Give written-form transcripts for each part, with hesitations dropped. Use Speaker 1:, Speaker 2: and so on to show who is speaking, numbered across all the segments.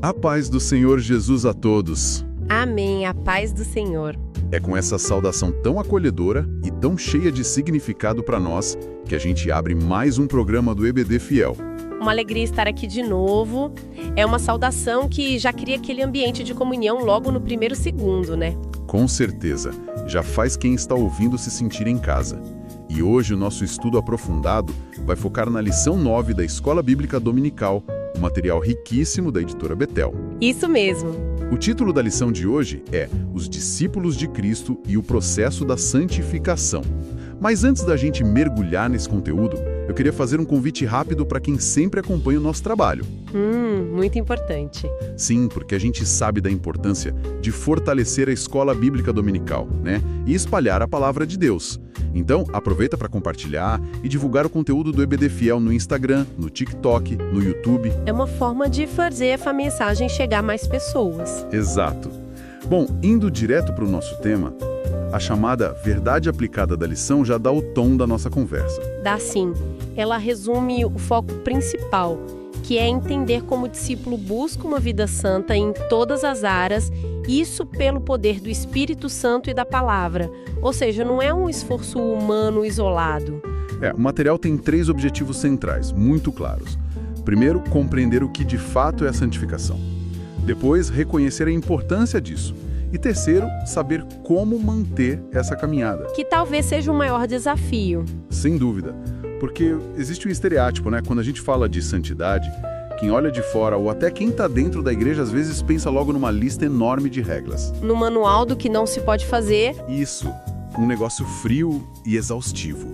Speaker 1: A paz do Senhor Jesus a todos.
Speaker 2: Amém, a paz do Senhor.
Speaker 1: É com essa saudação tão acolhedora e tão cheia de significado para nós que a gente abre mais um programa do EBD Fiel.
Speaker 2: Uma alegria estar aqui de novo. É uma saudação que já cria aquele ambiente de comunhão logo no primeiro segundo, né?
Speaker 1: Com certeza, já faz quem está ouvindo se sentir em casa. E hoje o nosso estudo aprofundado vai focar na lição 9 da Escola Bíblica Dominical, um material riquíssimo da editora Betel.
Speaker 2: Isso mesmo.
Speaker 1: O título da lição de hoje é Os Discípulos de Cristo e o Processo da Santificação. Mas antes da gente mergulhar nesse conteúdo, eu queria fazer um convite rápido para quem sempre acompanha o nosso trabalho.
Speaker 2: Muito importante.
Speaker 1: Sim, porque a gente sabe da importância de fortalecer a escola bíblica dominical, né? E espalhar a palavra de Deus. Então, aproveita para compartilhar e divulgar o conteúdo do EBD Fiel no Instagram, no TikTok, no YouTube.
Speaker 2: É uma forma de fazer a mensagem chegar a mais pessoas.
Speaker 1: Exato. Bom, indo direto para o nosso tema, a chamada verdade aplicada da lição já dá o tom da nossa conversa.
Speaker 2: Dá sim. Ela resume o foco principal, que é entender como o discípulo busca uma vida santa em todas as áreas, isso pelo poder do Espírito Santo e da palavra. Ou seja, não é um esforço humano isolado.
Speaker 1: O material tem 3 objetivos centrais, muito claros. Primeiro, compreender o que de fato é a santificação. Depois, reconhecer a importância disso. E terceiro, saber como manter essa caminhada.
Speaker 2: Que talvez seja o maior desafio.
Speaker 1: Sem dúvida. Porque existe um estereótipo, né? Quando a gente fala de santidade, quem olha de fora ou até quem está dentro da igreja às vezes pensa logo numa lista enorme de regras.
Speaker 2: No manual do que não se pode fazer.
Speaker 1: Isso, um negócio frio e exaustivo.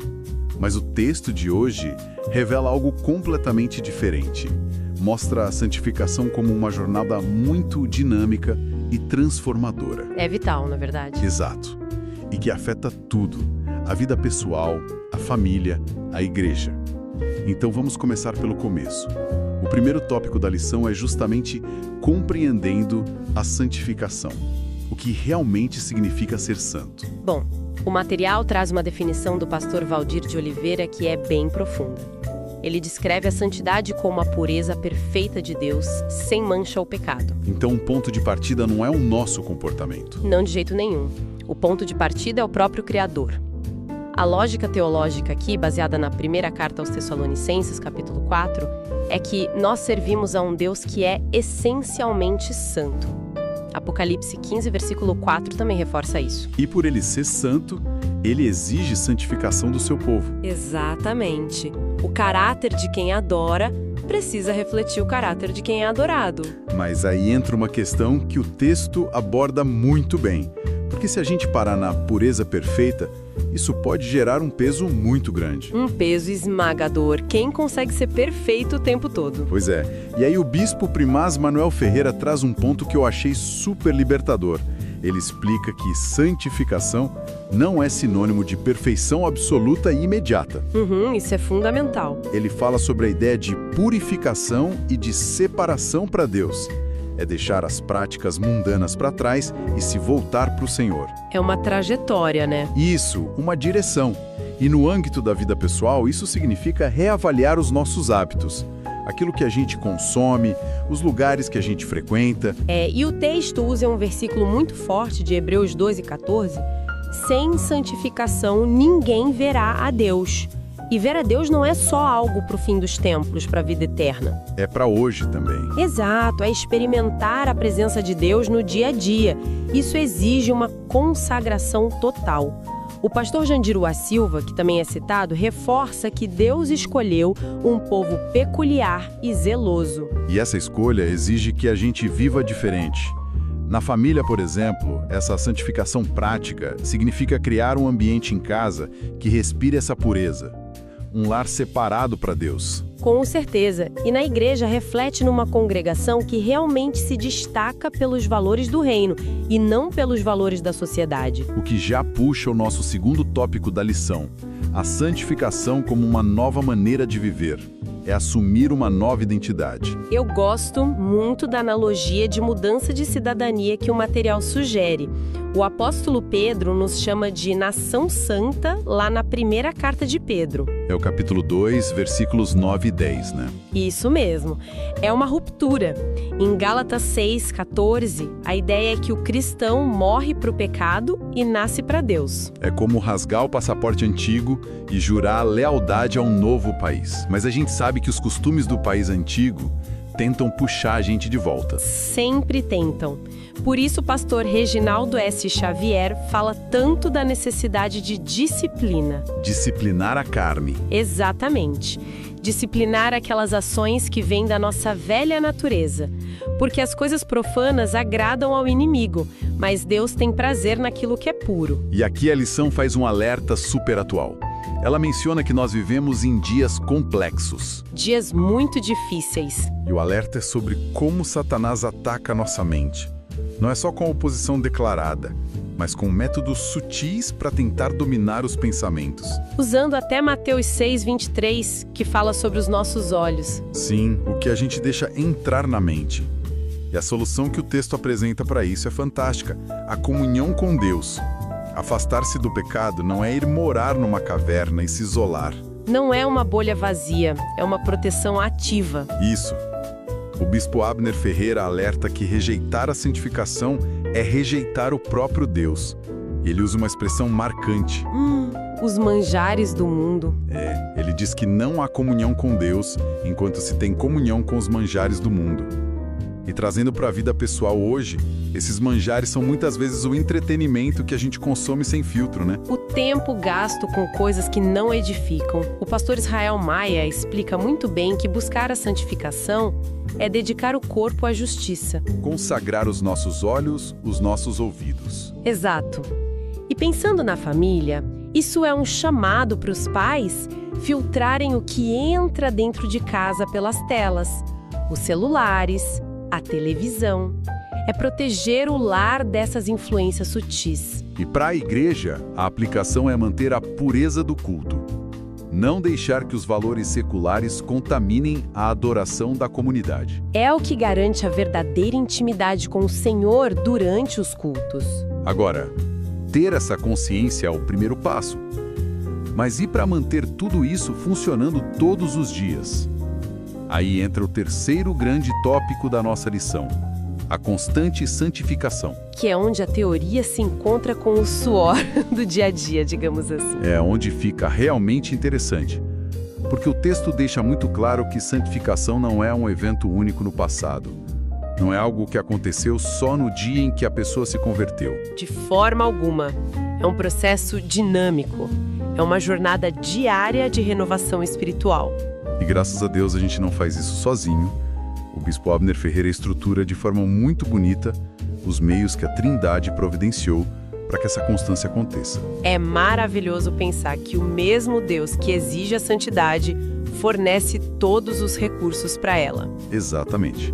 Speaker 1: Mas o texto de hoje revela algo completamente diferente. Mostra a santificação como uma jornada muito dinâmica e transformadora.
Speaker 2: É vital, na verdade.
Speaker 1: Exato. E que afeta tudo. A vida pessoal, a família, a igreja. Então vamos começar pelo começo. O primeiro tópico da lição é justamente compreendendo a santificação. O que realmente significa ser santo.
Speaker 2: Bom, o material traz uma definição do pastor Valdir de Oliveira que é bem profunda. Ele descreve a santidade como a pureza perfeita de Deus, sem mancha ou pecado.
Speaker 1: Então o ponto de partida não é o nosso comportamento.
Speaker 2: Não de jeito nenhum. O ponto de partida é o próprio Criador. A lógica teológica aqui, baseada na primeira carta aos Tessalonicenses, capítulo 4, é que nós servimos a um Deus que é essencialmente santo. Apocalipse 15, versículo 4 também reforça isso.
Speaker 1: E por ele ser santo, ele exige santificação do seu povo.
Speaker 2: Exatamente. O caráter de quem adora precisa refletir o caráter de quem é adorado.
Speaker 1: Mas aí entra uma questão que o texto aborda muito bem. Porque se a gente parar na pureza perfeita, isso pode gerar um peso muito grande.
Speaker 2: Um peso esmagador. Quem consegue ser perfeito o tempo todo?
Speaker 1: Pois é. E aí o bispo primaz Manuel Ferreira traz um ponto que eu achei super libertador. Ele explica que santificação não é sinônimo de perfeição absoluta e imediata.
Speaker 2: Isso é fundamental.
Speaker 1: Ele fala sobre a ideia de purificação e de separação para Deus. É deixar as práticas mundanas para trás e se voltar para o Senhor.
Speaker 2: É uma trajetória, né?
Speaker 1: Isso, uma direção. E no âmbito da vida pessoal, isso significa reavaliar os nossos hábitos. Aquilo que a gente consome, os lugares que a gente frequenta.
Speaker 2: E o texto usa um versículo muito forte de Hebreus 12:14. Sem santificação, ninguém verá a Deus. E ver a Deus não é só algo para o fim dos tempos, para a vida eterna.
Speaker 1: É para hoje também.
Speaker 2: Exato, é experimentar a presença de Deus no dia a dia. Isso exige uma consagração total. O pastor Jandiruá Silva, que também é citado, reforça que Deus escolheu um povo peculiar e zeloso.
Speaker 1: E essa escolha exige que a gente viva diferente. Na família, por exemplo, essa santificação prática significa criar um ambiente em casa que respire essa pureza. Um lar separado para Deus.
Speaker 2: Com certeza. E na igreja reflete numa congregação que realmente se destaca pelos valores do reino e não pelos valores da sociedade.
Speaker 1: O que já puxa o nosso segundo tópico da lição, a santificação como uma nova maneira de viver. É assumir uma nova identidade.
Speaker 2: Eu gosto muito da analogia de mudança de cidadania que o material sugere. O apóstolo Pedro nos chama de nação santa lá na primeira carta de Pedro.
Speaker 1: É o capítulo 2, versículos 9 e 10, né?
Speaker 2: Isso mesmo. É uma ruptura. Em Gálatas 6:14, a ideia é que o cristão morre para o pecado e nasce para Deus.
Speaker 1: É como rasgar o passaporte antigo e jurar lealdade a um novo país. Mas a gente sabe que os costumes do país antigo tentam puxar a gente de volta.
Speaker 2: Sempre tentam. Por isso o pastor Reginaldo S. Xavier fala tanto da necessidade de disciplina.
Speaker 1: Disciplinar a carne.
Speaker 2: Exatamente. Disciplinar aquelas ações que vêm da nossa velha natureza. Porque as coisas profanas agradam ao inimigo, mas Deus tem prazer naquilo que é puro.
Speaker 1: E aqui a lição faz um alerta super atual. Ela menciona que nós vivemos em dias complexos.
Speaker 2: Dias muito difíceis.
Speaker 1: E o alerta é sobre como Satanás ataca a nossa mente. Não é só com oposição declarada, mas com métodos sutis para tentar dominar os pensamentos.
Speaker 2: Usando até Mateus 6:23, que fala sobre os nossos olhos.
Speaker 1: Sim, o que a gente deixa entrar na mente. E a solução que o texto apresenta para isso é fantástica: a comunhão com Deus. Afastar-se do pecado não é ir morar numa caverna e se isolar.
Speaker 2: Não é uma bolha vazia, é uma proteção ativa.
Speaker 1: Isso. O bispo Abner Ferreira alerta que rejeitar a santificação é rejeitar o próprio Deus. Ele usa uma expressão marcante.
Speaker 2: Os manjares do mundo.
Speaker 1: Ele diz que não há comunhão com Deus enquanto se tem comunhão com os manjares do mundo. E trazendo para a vida pessoal hoje, esses manjares são muitas vezes o entretenimento que a gente consome sem filtro, né?
Speaker 2: O tempo gasto com coisas que não edificam. O pastor Israel Maia explica muito bem que buscar a santificação é dedicar o corpo à justiça.
Speaker 1: Consagrar os nossos olhos, os nossos ouvidos.
Speaker 2: Exato. E pensando na família, isso é um chamado para os pais filtrarem o que entra dentro de casa pelas telas, os celulares, a televisão. É proteger o lar dessas influências sutis.
Speaker 1: E para a igreja, a aplicação é manter a pureza do culto. Não deixar que os valores seculares contaminem a adoração da comunidade.
Speaker 2: É o que garante a verdadeira intimidade com o Senhor durante os cultos.
Speaker 1: Agora, ter essa consciência é o primeiro passo. Mas e para manter tudo isso funcionando todos os dias? Aí entra o terceiro grande tópico da nossa lição: a constante santificação.
Speaker 2: Que é onde a teoria se encontra com o suor do dia a dia, digamos assim.
Speaker 1: É onde fica realmente interessante. Porque o texto deixa muito claro que santificação não é um evento único no passado. Não é algo que aconteceu só no dia em que a pessoa se converteu.
Speaker 2: De forma alguma. É um processo dinâmico. É uma jornada diária de renovação espiritual.
Speaker 1: E graças a Deus a gente não faz isso sozinho. O bispo Abner Ferreira estrutura de forma muito bonita os meios que a Trindade providenciou para que essa constância aconteça.
Speaker 2: É maravilhoso pensar que o mesmo Deus que exige a santidade fornece todos os recursos para ela.
Speaker 1: Exatamente.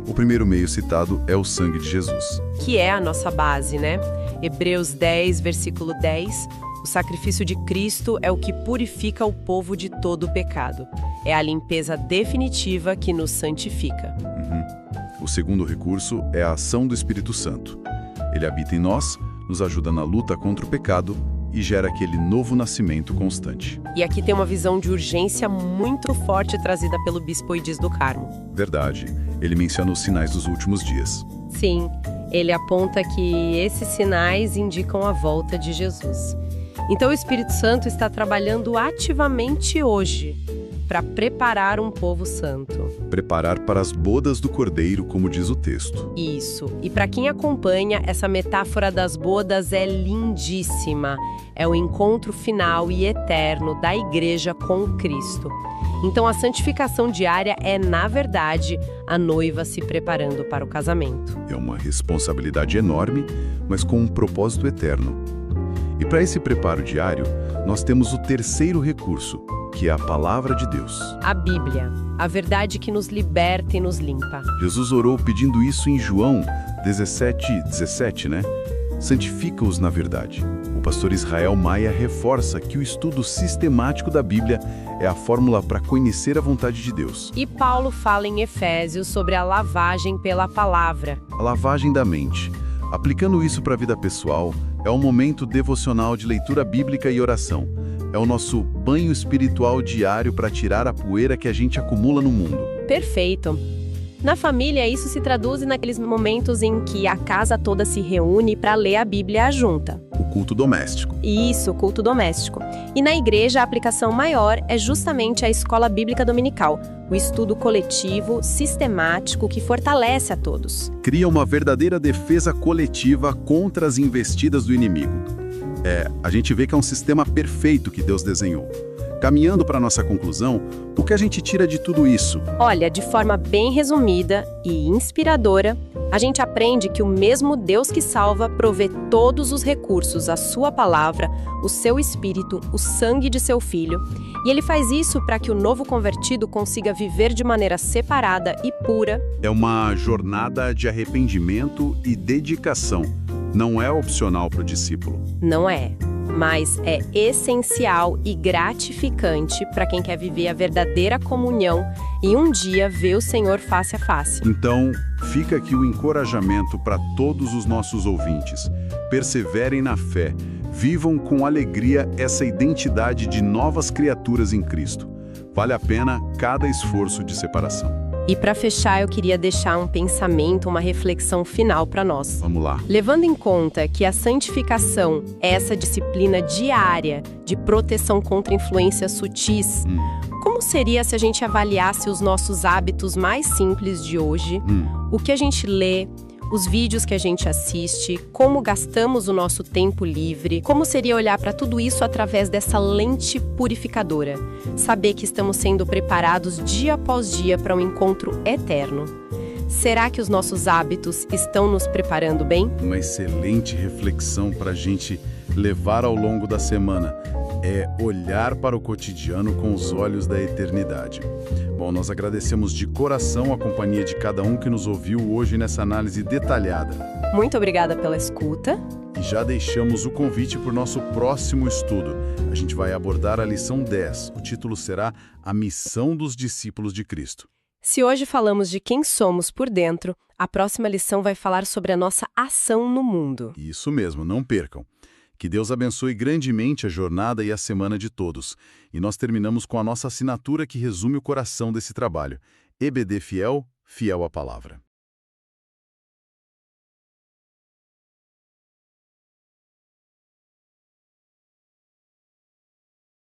Speaker 1: O primeiro meio citado é o sangue de Jesus.
Speaker 2: Que é a nossa base, né? Hebreus 10, versículo 10. O sacrifício de Cristo é o que purifica o povo de todo o pecado. É a limpeza definitiva que nos santifica.
Speaker 1: O segundo recurso é a ação do Espírito Santo. Ele habita em nós, nos ajuda na luta contra o pecado e gera aquele novo nascimento constante.
Speaker 2: E aqui tem uma visão de urgência muito forte trazida pelo bispo Oidiz do Carmo.
Speaker 1: Verdade. Ele menciona os sinais dos últimos dias.
Speaker 2: Sim, ele aponta que esses sinais indicam a volta de Jesus. Então o Espírito Santo está trabalhando ativamente hoje para preparar um povo santo.
Speaker 1: Preparar para as bodas do Cordeiro, como diz o texto.
Speaker 2: Isso. E para quem acompanha, essa metáfora das bodas é lindíssima. É o encontro final e eterno da igreja com Cristo. Então a santificação diária é, na verdade, a noiva se preparando para o casamento.
Speaker 1: É uma responsabilidade enorme, mas com um propósito eterno. E para esse preparo diário, nós temos o terceiro recurso, que é a palavra de Deus.
Speaker 2: A Bíblia, a verdade que nos liberta e nos limpa.
Speaker 1: Jesus orou pedindo isso em João 17:17, né? Santifica-os na verdade. O pastor Israel Maia reforça que o estudo sistemático da Bíblia é a fórmula para conhecer a vontade de Deus.
Speaker 2: E Paulo fala em Efésios sobre a lavagem pela palavra.
Speaker 1: A lavagem da mente. Aplicando isso para a vida pessoal, é um momento devocional de leitura bíblica e oração. É o nosso banho espiritual diário para tirar a poeira que a gente acumula no mundo.
Speaker 2: Perfeito. Na família, isso se traduz naqueles momentos em que a casa toda se reúne para ler a Bíblia junta.
Speaker 1: O culto doméstico.
Speaker 2: Isso, culto doméstico. E na igreja, a aplicação maior é justamente a escola bíblica dominical, o estudo coletivo, sistemático, que fortalece a todos.
Speaker 1: Cria uma verdadeira defesa coletiva contra as investidas do inimigo. A gente vê que é um sistema perfeito que Deus desenhou. Caminhando para a nossa conclusão, o que a gente tira de tudo isso?
Speaker 2: Olha, de forma bem resumida e inspiradora, a gente aprende que o mesmo Deus que salva provê todos os recursos, a sua palavra, o seu espírito, o sangue de seu filho, e ele faz isso para que o novo convertido consiga viver de maneira separada e pura.
Speaker 1: É uma jornada de arrependimento e dedicação. Não é opcional para o discípulo.
Speaker 2: Não é. Mas é essencial e gratificante para quem quer viver a verdadeira comunhão e um dia ver o Senhor face a face.
Speaker 1: Então, fica aqui o encorajamento para todos os nossos ouvintes. Perseverem na fé, vivam com alegria essa identidade de novas criaturas em Cristo. Vale a pena cada esforço de separação.
Speaker 2: E para fechar, eu queria deixar um pensamento, uma reflexão final para nós.
Speaker 1: Vamos lá.
Speaker 2: Levando em conta que a santificação é essa disciplina diária de proteção contra influências sutis, como seria se a gente avaliasse os nossos hábitos mais simples de hoje, o que a gente lê, os vídeos que a gente assiste, como gastamos o nosso tempo livre, como seria olhar para tudo isso através dessa lente purificadora, saber que estamos sendo preparados dia após dia para um encontro eterno. Será que os nossos hábitos estão nos preparando bem?
Speaker 1: Uma excelente reflexão para a gente levar ao longo da semana. É olhar para o cotidiano com os olhos da eternidade. Bom, nós agradecemos de coração a companhia de cada um que nos ouviu hoje nessa análise detalhada.
Speaker 2: Muito obrigada pela escuta.
Speaker 1: E já deixamos o convite para o nosso próximo estudo. A gente vai abordar a lição 10. O título será A Missão dos Discípulos de Cristo.
Speaker 2: Se hoje falamos de quem somos por dentro, a próxima lição vai falar sobre a nossa ação no mundo.
Speaker 1: Isso mesmo, não percam. Que Deus abençoe grandemente a jornada e a semana de todos. E nós terminamos com a nossa assinatura que resume o coração desse trabalho. EBD Fiel, fiel à palavra.